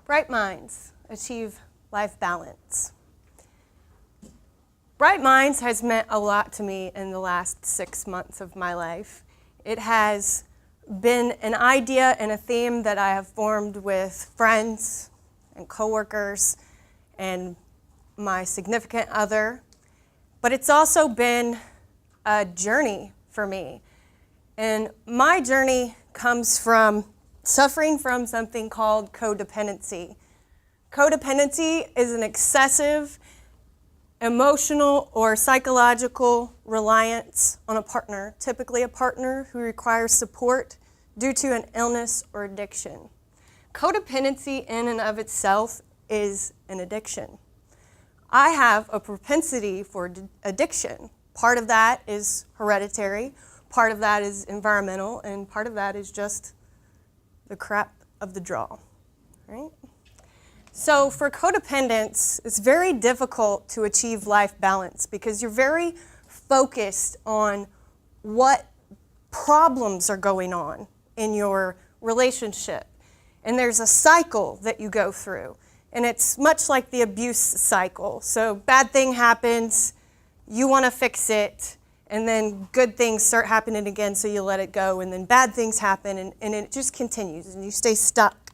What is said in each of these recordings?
Bright minds achieve life balance. Bright Minds has meant a lot to me in the last 6 months of my life. It has been an idea and a theme that I have formed with friends and coworkers and my significant other, but it's also been a journey for me. And my journey comes from suffering from something called codependency. Codependency is an excessive emotional or psychological reliance on a partner, typically a partner who requires support due to an illness or addiction. Codependency in and of itself is an addiction. I have a propensity for addiction. Part of that is hereditary, part of that is environmental, and part of that is just the crap of the draw, right? So for codependents, it's very difficult to achieve life balance because you're very focused on what problems are going on in your relationship. And there's a cycle that you go through. And it's much like the abuse cycle. So bad thing happens, you want to fix it, and then good things start happening again, so you let it go, and then bad things happen, and it just continues, and you stay stuck.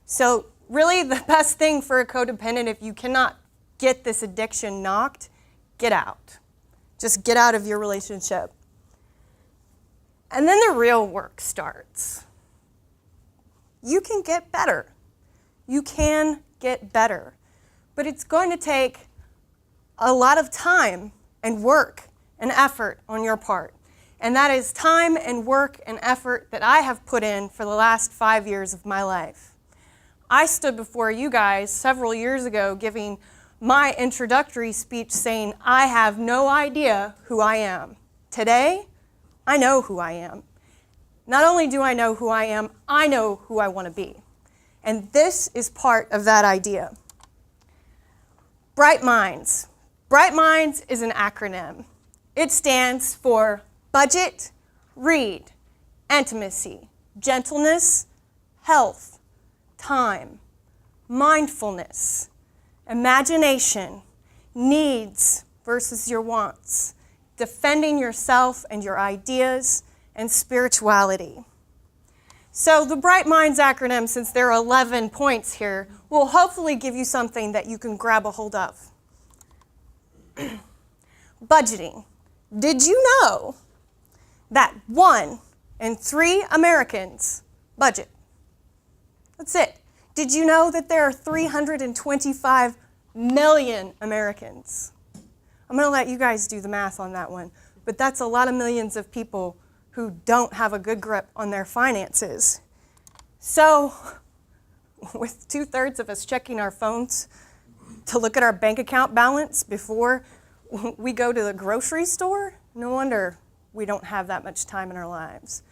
So really, the best thing for a codependent, if you cannot get this addiction knocked, get out. Just get out of your relationship. And then the real work starts. You can get better. You can get better. But it's going to take a lot of time and work and effort on your part. And that is time and work and effort that I have put in for the last 5 years of my life. I stood before you guys several years ago giving my introductory speech saying, I have no idea who I am. Today, I know who I am. Not only do I know who I know who I want to be. And this is part of that idea. Bright Minds. Bright Minds is an acronym. It stands for budget, read, intimacy, gentleness, health, time, mindfulness, imagination, needs versus your wants, defending yourself and your ideas, and spirituality. So the Bright Minds acronym, since there are 11 points here, will hopefully give you something that you can grab a hold of. Budgeting. Did you know that 1 in 3 Americans budget? That's it. Did you know that there are 325 million Americans? I'm going to let you guys do the math on that one, but that's a lot of millions of people who don't have a good grip on their finances. So, with 2/3 of us checking our phones to look at our bank account balance before we go to the grocery store, no wonder we don't have that much time in our lives.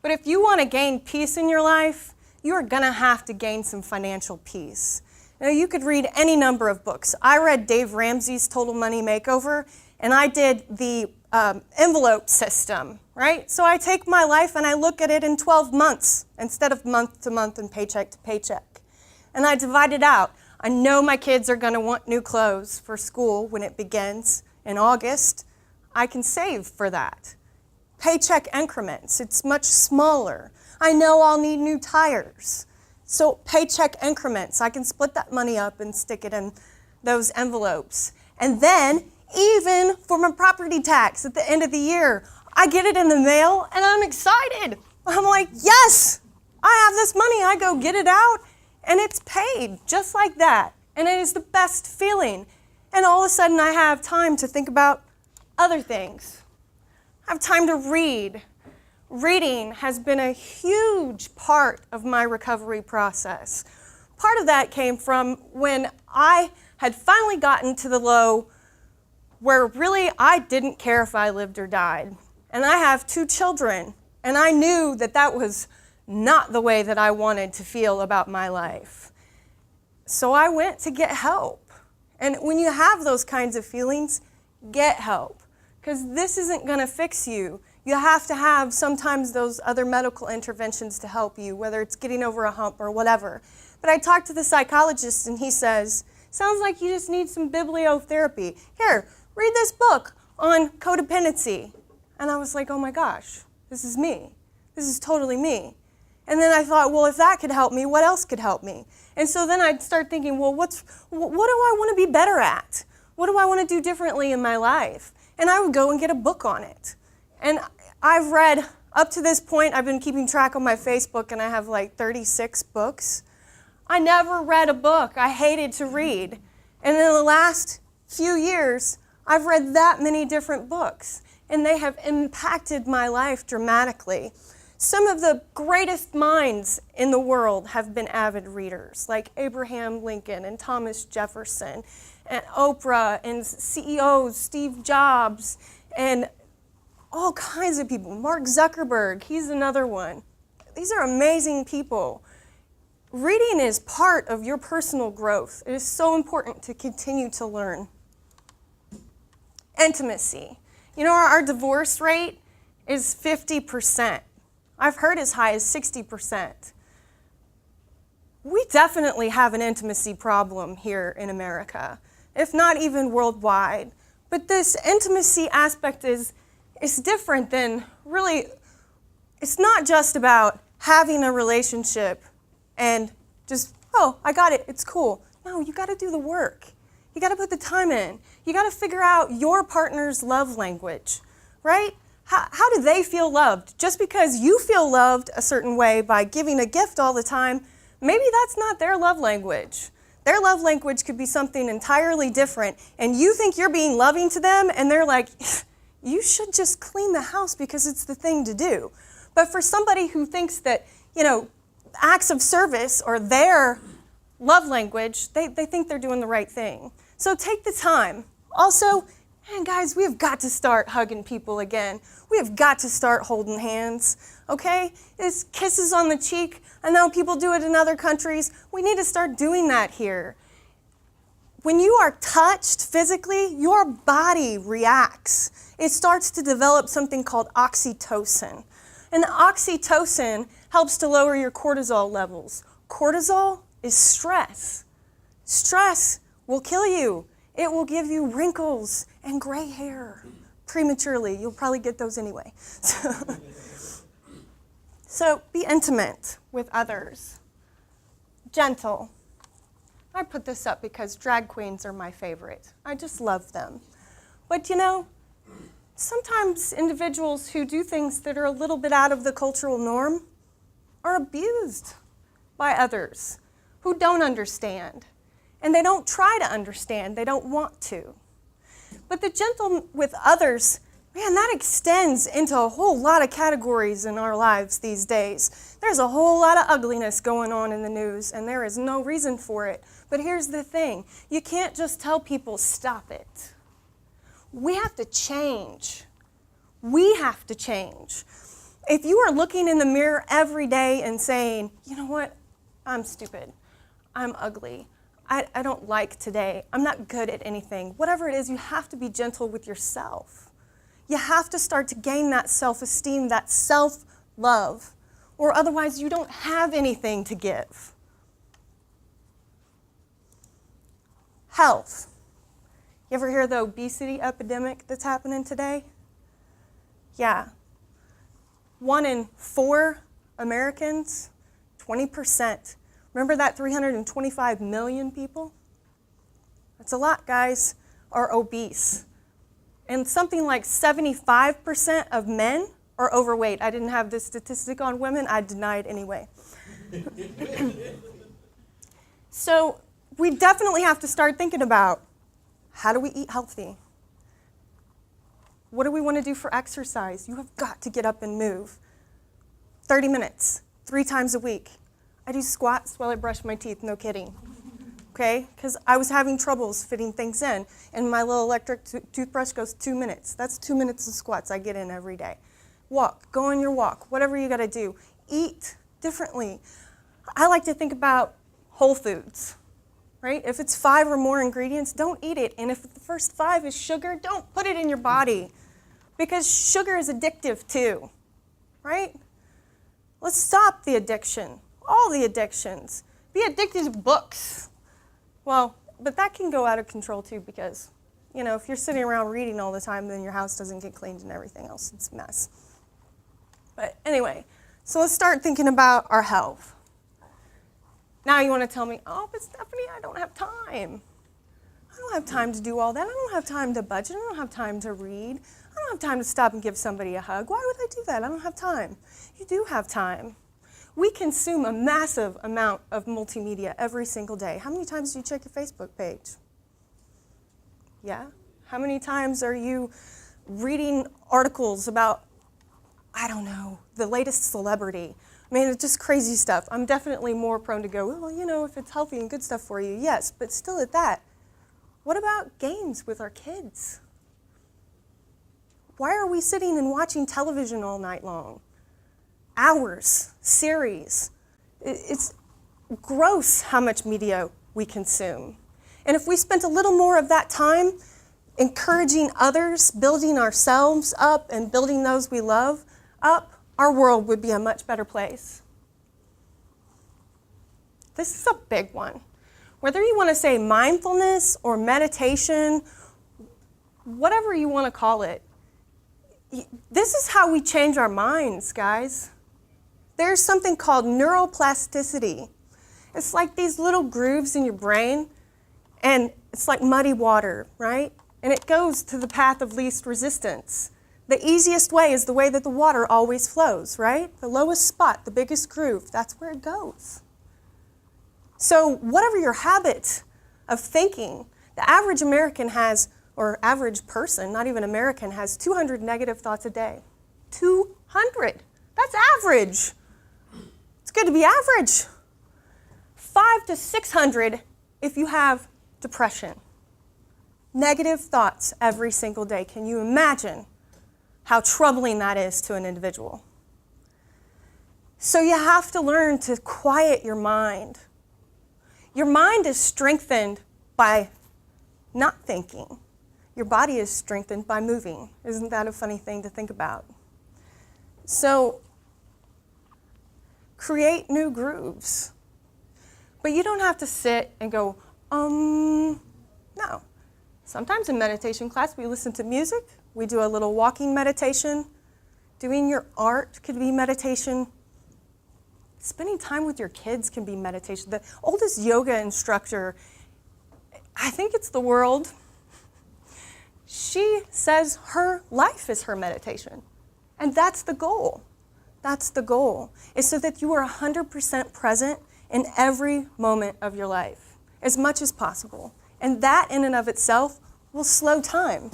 But if you want to gain peace in your life, you are going to have to gain some financial peace. Now, you could read any number of books. I read Dave Ramsey's Total Money Makeover, and I did the envelope system, right? So I take my life and I look at it in 12 months instead of month to month and paycheck to paycheck. And I divide it out. I know my kids are going to want new clothes for school when it begins in August. I can save for that. Paycheck increments, it's much smaller. I know I'll need new tires. So paycheck increments, I can split that money up and stick it in those envelopes. And then even for my property tax at the end of the year, I get it in the mail and I'm excited. I'm like, yes, I have this money. I go get it out and it's paid just like that. And it is the best feeling. And all of a sudden I have time to think about other things. I have time to read. Reading has been a huge part of my recovery process. Part of that came from when I had finally gotten to the low where really I didn't care if I lived or died. And I have 2 children, and I knew that that was not the way that I wanted to feel about my life. So I went to get help. And when you have those kinds of feelings, get help, because this isn't going to fix you. You have to have sometimes those other medical interventions to help you, whether it's getting over a hump or whatever. But I talked to the psychologist and he says, sounds like you just need some bibliotherapy. Here, read this book on codependency. And I was like, oh my gosh, this is me. This is totally me. And then I thought, well, if that could help me, what else could help me? And so then I'd start thinking, well, what do I want to be better at? What do I want to do differently in my life? And I would go and get a book on it. And I've read, up to this point, I've been keeping track on my Facebook, and I have like 36 books. I never read a book. I hated to read. And in the last few years, I've read that many different books, and they have impacted my life dramatically. Some of the greatest minds in the world have been avid readers, like Abraham Lincoln and Thomas Jefferson, and Oprah, and CEOs, Steve Jobs, and all kinds of people. Mark Zuckerberg, he's another one. These are amazing people. Reading is part of your personal growth. It is so important to continue to learn. Intimacy. You know, our divorce rate is 50%. I've heard as high as 60%. We definitely have an intimacy problem here in America, if not even worldwide. But this intimacy aspect is different than really, it's not just about having a relationship and just, oh, I got it, it's cool. No, you got to do the work. You got to put the time in. You got to figure out your partner's love language, right? How do they feel loved? Just because you feel loved a certain way by giving a gift all the time, maybe that's not their love language. Their love language could be something entirely different, and you think you're being loving to them, and they're like, you should just clean the house because it's the thing to do. But for somebody who thinks that, you know, acts of service or their love language, they think they're doing the right thing. So take the time. Also, man, guys, we have got to start hugging people again. We have got to start holding hands, okay? It's kisses on the cheek. I know people do it in other countries. We need to start doing that here. When you are touched physically, your body reacts. It starts to develop something called oxytocin. And oxytocin helps to lower your cortisol levels. Cortisol is stress. Stress will kill you. It will give you wrinkles and gray hair prematurely. You'll probably get those anyway. So be intimate with others. Gentle. I put this up because drag queens are my favorite. I just love them. But you know, sometimes individuals who do things that are a little bit out of the cultural norm are abused by others who don't understand. And they don't try to understand. They don't want to. But the gentle with others, man, that extends into a whole lot of categories in our lives these days. There's a whole lot of ugliness going on in the news, and there is no reason for it. But here's the thing. You can't just tell people, stop it. We have to change. We have to change. If you are looking in the mirror every day and saying, you know what, I'm stupid, I'm ugly, I don't like today, I'm not good at anything, whatever it is, you have to be gentle with yourself. You have to start to gain that self-esteem, that self-love, or otherwise you don't have anything to give. Health. You ever hear the obesity epidemic that's happening today? Yeah. 1 in 4 Americans, 20%. Remember that 325 million people? That's a lot, guys, are obese. And something like 75% of men are overweight. I didn't have this statistic on women. I deny it anyway. So we definitely have to start thinking about, how do we eat healthy? What do we want to do for exercise? You have got to get up and move. 30 minutes, 3 times a week. I do squats while I brush my teeth, no kidding. Okay? Because I was having troubles fitting things in, and my little electric toothbrush goes 2 minutes. That's 2 minutes of squats I get in every day. Walk, go on your walk, whatever you got to do. Eat differently. I like to think about whole foods, right? If it's 5 or more ingredients, don't eat it. And if the first 5 is sugar, don't put it in your body. because sugar is addictive too, right? Let's stop the addiction, all the addictions. Be addicted to books. Well, but that can go out of control too because, if you're sitting around reading all the time, then your house doesn't get cleaned and everything else. It's a mess. But anyway, so let's start thinking about our health. Now you want to tell me, oh, but Stephanie, I don't have time. I don't have time to do all that. I don't have time to budget. I don't have time to read. I don't have time to stop and give somebody a hug. Why would I do that? I don't have time. You do have time. We consume a massive amount of multimedia every single day. How many times do you check your Facebook page? Yeah? How many times are you reading articles about, I don't know, the latest celebrity? I mean, it's just crazy stuff. I'm definitely more prone to go, well, if it's healthy and good stuff for you, yes, but still at that. What about games with our kids? Why are we sitting and watching television all night long? Hours, series. It's gross how much media we consume. And if we spent a little more of that time encouraging others, building ourselves up, and building those we love up, our world would be a much better place. This is a big one. Whether you want to say mindfulness or meditation, whatever you want to call it, this is how we change our minds, guys. There's something called neuroplasticity. It's like these little grooves in your brain, and it's like muddy water, right? And it goes to the path of least resistance. The easiest way is the way that the water always flows, right? The lowest spot, the biggest groove, that's where it goes. So whatever your habit of thinking, the average American has, or average person, not even American, has 200 negative thoughts a day. 200. That's average. It's good to be average. 500 to 600 if you have depression. Negative thoughts every single day. Can you imagine how troubling that is to an individual? So you have to learn to quiet your mind. Your mind is strengthened by not thinking. Your body is strengthened by moving. Isn't that a funny thing to think about? So create new grooves. But you don't have to sit and go, no. Sometimes in meditation class, we listen to music. We do a little walking meditation. Doing your art could be meditation. Spending time with your kids can be meditation. The oldest yoga instructor, I think it's the world, she says her life is her meditation. And that's the goal. That's the goal, is so that you are 100% present in every moment of your life, as much as possible. And that in and of itself will slow time.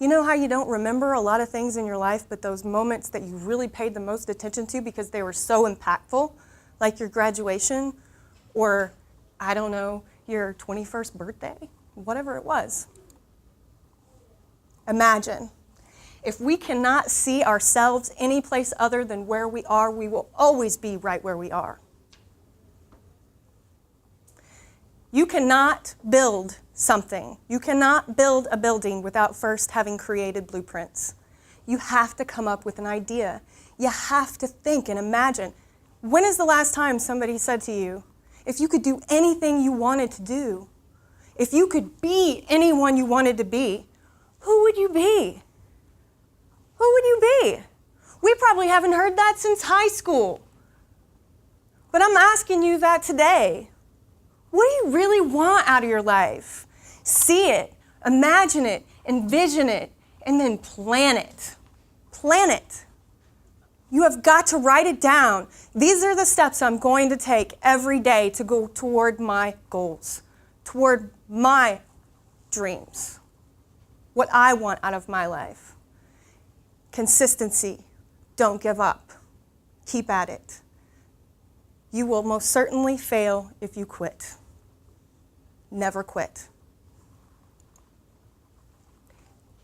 You know how you don't remember a lot of things in your life, but those moments that you really paid the most attention to because they were so impactful, like your graduation or, I don't know, your 21st birthday, whatever it was. Imagine, if we cannot see ourselves any place other than where we are, we will always be right where we are. You cannot build something. You cannot build a building without first having created blueprints. You have to come up with an idea. You have to think and imagine. When is the last time somebody said to you, if you could do anything you wanted to do, if you could be anyone you wanted to be, who would you be? Who would you be? We probably haven't heard that since high school. But I'm asking you that today. What do you really want out of your life? See it, imagine it, envision it, and then plan it. Plan it. You have got to write it down. These are the steps I'm going to take every day to go toward my goals, toward my dreams, what I want out of my life. Consistency. Don't give up. Keep at it. You will most certainly fail if you quit. Never quit.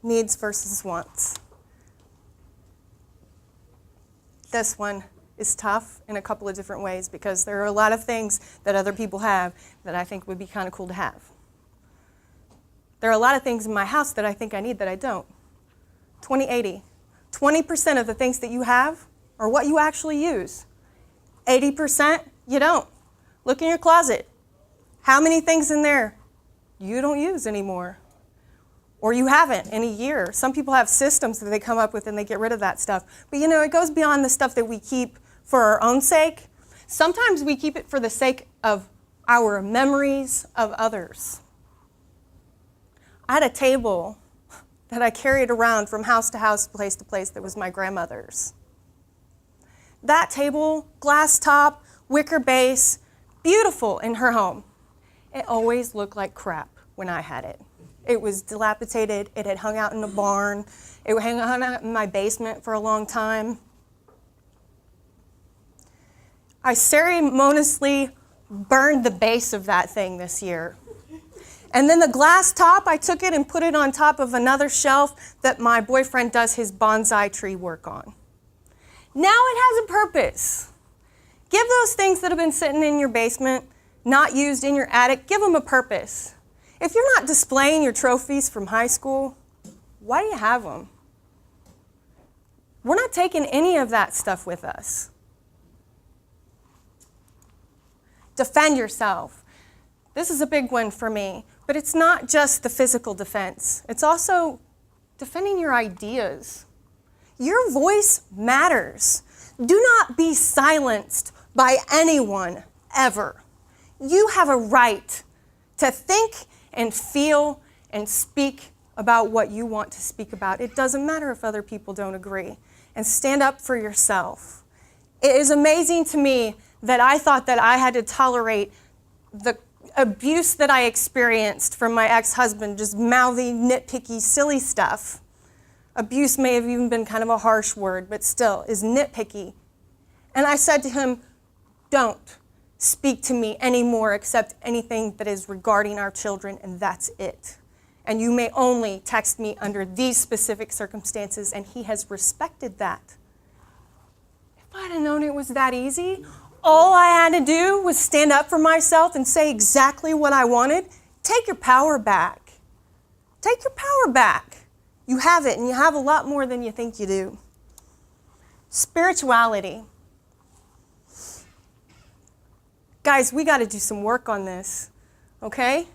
Needs versus wants. This one is tough in a couple of different ways because there are a lot of things that other people have that I think would be kind of cool to have. There are a lot of things in my house that I think I need that I don't. 20/80. 20% of the things that you have are what you actually use. 80% you don't. Look in your closet. How many things in there you don't use anymore? Or you haven't in a year. Some people have systems that they come up with and they get rid of that stuff. But it goes beyond the stuff that we keep for our own sake. Sometimes we keep it for the sake of our memories of others. I had a table that I carried around from house to house, place to place, that was my grandmother's. That table, glass top, wicker base, beautiful in her home. It always looked like crap when I had it. It was dilapidated. It had hung out in the barn. It hung out in my basement for a long time. I ceremoniously burned the base of that thing this year. And then the glass top, I took it and put it on top of another shelf that my boyfriend does his bonsai tree work on. Now it has a purpose. Give those things that have been sitting in your basement, not used in your attic, give them a purpose. If you're not displaying your trophies from high school, why do you have them? We're not taking any of that stuff with us. Defend yourself. This is a big one for me, but it's not just the physical defense. It's also defending your ideas. Your voice matters. Do not be silenced by anyone, ever. You have a right to think and feel and speak about what you want to speak about. It doesn't matter if other people don't agree. And stand up for yourself. It is amazing to me that I thought that I had to tolerate the abuse that I experienced from my ex-husband, just mouthy, nitpicky, silly stuff. Abuse may have even been kind of a harsh word, but still is nitpicky. And I said to him, don't speak to me anymore except anything that is regarding our children, and that's it. And you may only text me under these specific circumstances, and he has respected that. If I'd have known it was that easy, all I had to do was stand up for myself and say exactly what I wanted. Take your power back. Take your power back. You have it, and you have a lot more than you think you do. Spirituality. Guys, we got to do some work on this, okay?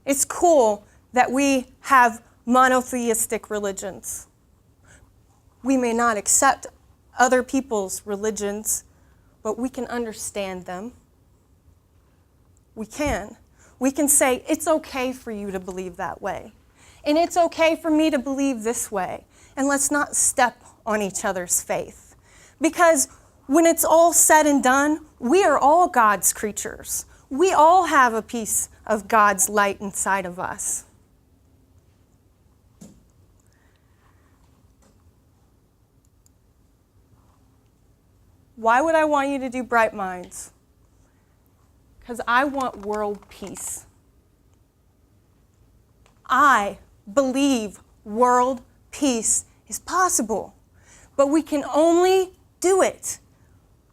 It's cool that we have monotheistic religions. We may not accept other people's religions, but we can understand them. We can. We can say, it's okay for you to believe that way. And it's okay for me to believe this way. And let's not step on each other's faith. Because when it's all said and done, we are all God's creatures. We all have a piece of God's light inside of us. Why would I want you to do Bright Minds? Because I want world peace. I believe world peace is possible, but we can only do it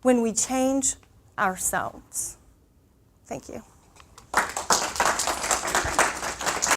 when we change ourselves. Thank you.